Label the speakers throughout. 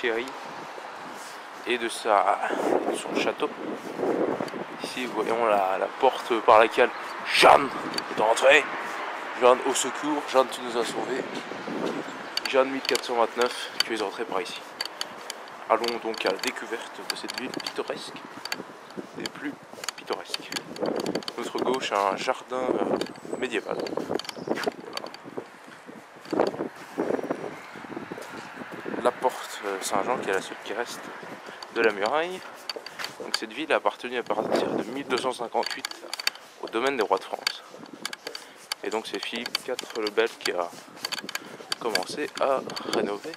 Speaker 1: Thierry et de son château. Ici, voyons la porte par laquelle Jeanne est entrée. Jeanne, au secours, Jeanne, tu nous as sauvés. Jeanne 1429, tu es entrée par ici. Allons donc à la découverte de cette ville pittoresque, des plus pittoresques. À notre gauche, un jardin médiéval. Voilà. La porte Saint-Jean, qui est la seule qui reste de la muraille. Donc cette ville a appartenu à partir de 1258 au domaine des rois de France. Et donc c'est Philippe IV le Bel qui a commencé à rénover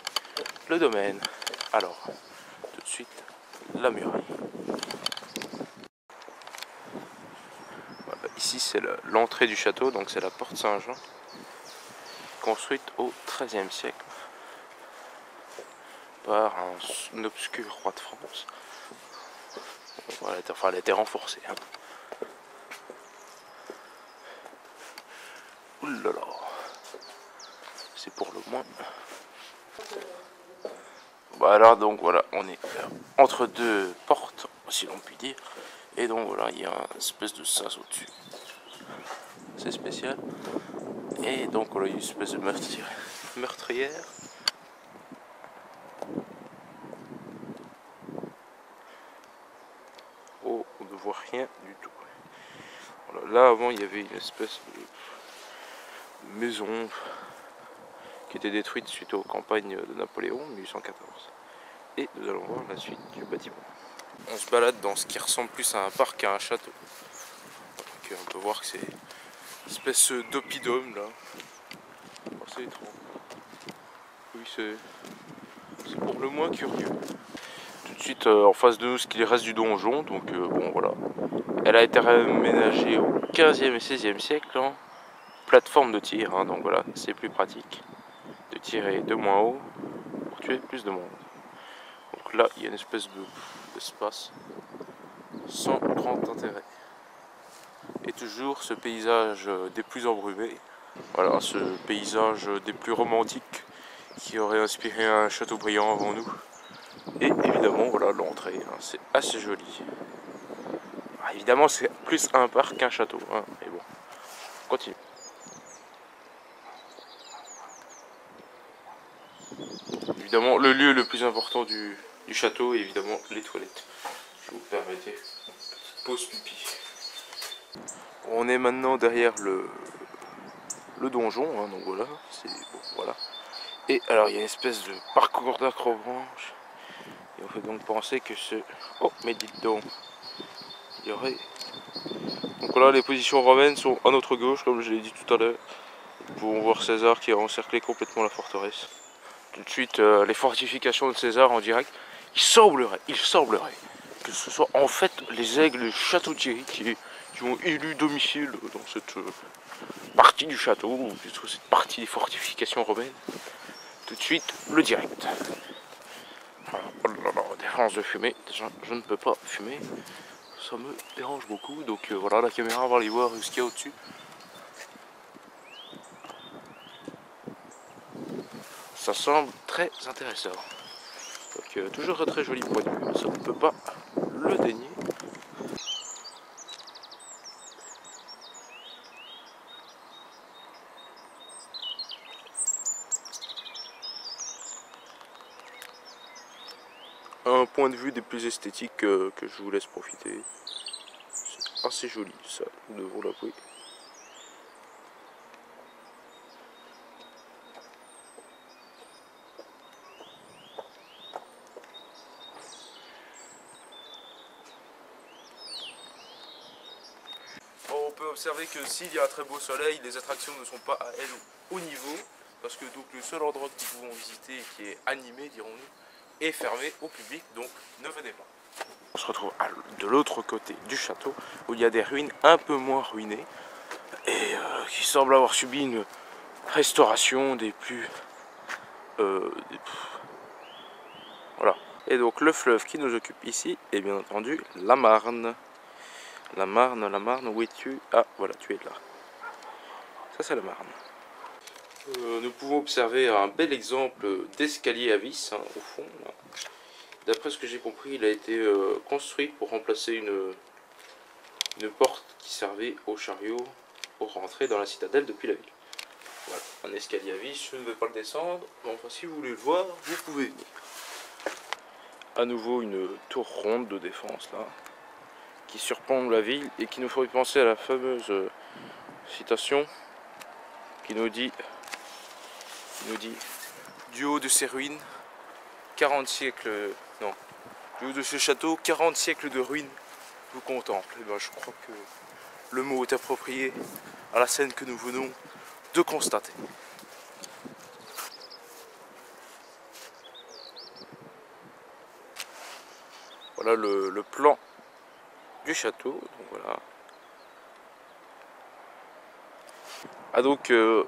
Speaker 1: le domaine. Alors, tout de suite, la muraille. Voilà, ici c'est l'entrée du château, donc c'est la porte Saint-Jean, construite au XIIIe siècle par un obscur roi de France. Voilà, elle a été renforcée. Hein. Ouh là là, c'est pour le moins. Bah alors donc voilà, on est entre deux portes, si l'on peut dire. Et donc voilà, il y a une espèce de sas au-dessus. C'est spécial. Et donc voilà, il y a une espèce de meurtrière. Oh, on ne voit rien du tout. Voilà, là avant il y avait une espèce de maison qui était détruite suite aux campagnes de Napoléon 1814. Et nous allons voir la suite du bâtiment. On se balade dans ce qui ressemble plus à un parc qu'à un château. Donc on peut voir que c'est une espèce d'oppidum là. Oh, c'est étrange. Oui, c'est pour le moins curieux. Tout de suite en face de nous ce qu'il reste du donjon. Donc bon voilà. Elle a été réaménagée au 15e et 16e siècle en plateforme de tir. Hein, donc voilà, c'est plus pratique de tirer de moins haut pour tuer plus de monde. Donc là, il y a une espèce d'espace sans grand intérêt. Et toujours ce paysage des plus embrumés. Voilà, ce paysage des plus romantiques qui aurait inspiré un Chateaubriand avant nous. Et évidemment, voilà l'entrée, hein, c'est assez joli. Ah, évidemment, c'est plus un parc qu'un château. Hein, mais bon, on continue. Évidemment, le lieu le plus important du château est évidemment les toilettes. Si vous permettez, petite pause pipi. On est maintenant derrière le donjon, hein, donc voilà, c'est bon, voilà. Et alors il y a une espèce de parcours d'acrobranche. Et on peut donc penser que ce... Oh, mais dites donc, il y aurait... Donc voilà, les positions romaines sont à notre gauche, comme je l'ai dit tout à l'heure. Nous pouvons voir César qui a encerclé complètement la forteresse. Tout de suite, les fortifications de César en direct. Il semblerait que ce soit en fait les aigles du château Thierry qui ont élu domicile dans cette partie du château, cette partie des fortifications romaines. Tout de suite, le direct. Oh là là, défense de fumée. Déjà, je ne peux pas fumer. Ça me dérange beaucoup. Donc voilà, la caméra va aller voir ce qu'il y a au-dessus. Ça semble très intéressant. Donc toujours un très joli point de vue. Ça, on ne peut pas le dénier. Un point de vue des plus esthétiques que je vous laisse profiter. C'est assez joli ça, nous devons l'avouer. On peut observer que s'il y a un très beau soleil, les attractions ne sont pas à elles au niveau, parce que donc le seul endroit que nous pouvons visiter qui est animé, dirons-nous, est fermé au public, donc ne venez pas. On se retrouve de l'autre côté du château, où il y a des ruines un peu moins ruinées, et qui semblent avoir subi une restauration des plus... Voilà. Et donc le fleuve qui nous occupe ici est bien entendu la Marne. La Marne, où es-tu? Ah, voilà, tu es là. Ça, c'est la Marne. Nous pouvons observer un bel exemple d'escalier à vis, hein, au fond. D'après ce que j'ai compris, il a été construit pour remplacer une porte qui servait au chariot pour rentrer dans la citadelle depuis la ville. Voilà, un escalier à vis, je ne vais pas le descendre, mais enfin si vous voulez le voir, vous pouvez venir. À nouveau une tour ronde de défense là, qui surplombe la ville et qui nous fait penser à la fameuse citation qui nous dit du haut de ces ruines, 40 siècles, non, du haut de ce château, 40 siècles de ruines vous contemplent. Et ben, je crois que le mot est approprié à la scène que nous venons de constater. Voilà le plan du château. Donc voilà. Ah donc le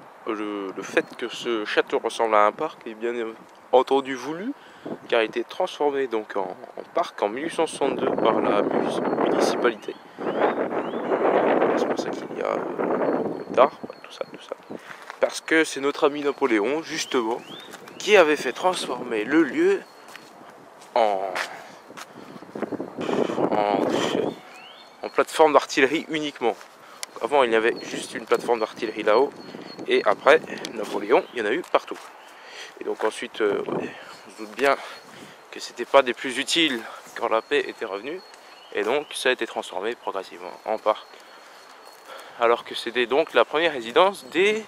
Speaker 1: fait que ce château ressemble à un parc est bien entendu voulu, car il a été transformé donc en parc en 1862 par la municipalité. C'est pour ça qu'il y a d'arbres, tout ça. Parce que c'est notre ami Napoléon, justement, qui avait fait transformer le lieu en plateforme d'artillerie uniquement. Avant, il y avait juste une plateforme d'artillerie là-haut, et après, Napoléon, il y en a eu partout. Et donc ensuite, on se doute bien que c'était pas des plus utiles quand la paix était revenue, et donc ça a été transformé progressivement en parc. Alors que c'était donc la première résidence des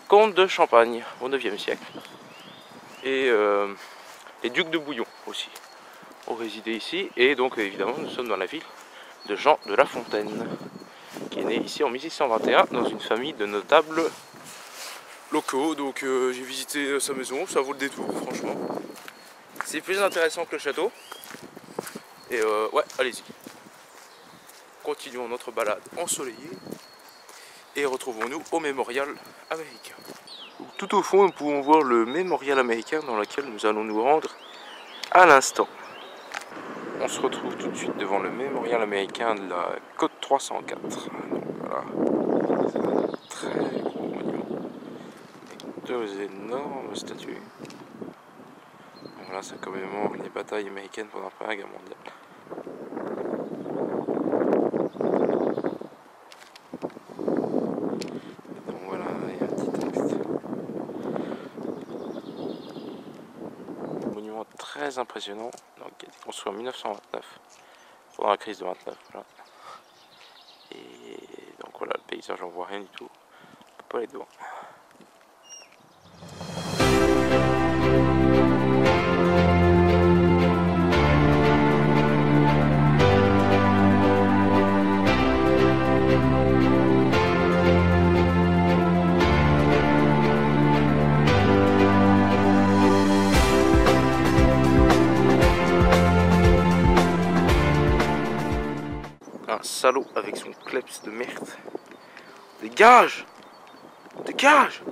Speaker 1: comtes de Champagne au 9e siècle. Et les ducs de Bouillon aussi ont résidé ici, et donc évidemment nous sommes dans la ville de Jean de La Fontaine, qui est né ici en 1621 dans une famille de notables locaux. Donc j'ai visité sa maison, ça vaut le détour franchement. C'est plus intéressant que le château. Et ouais, allez-y. Continuons notre balade ensoleillée et retrouvons-nous au mémorial américain. Tout au fond, nous pouvons voir le mémorial américain dans lequel nous allons nous rendre à l'instant. On se retrouve tout de suite devant le mémorial américain de la côte 304. Donc voilà, très gros monument, avec deux énormes statues. Voilà, ça commémore les batailles américaines pendant la Première Guerre mondiale. Donc voilà, il y a un petit texte. Un monument très impressionnant, donc, qui a été construit en 1929, pendant la crise de 29. Voilà. Et donc voilà, le paysage, on voit rien du tout. On peut pas aller devant. Un salaud avec son kleps de merde. Dégage! Dégage!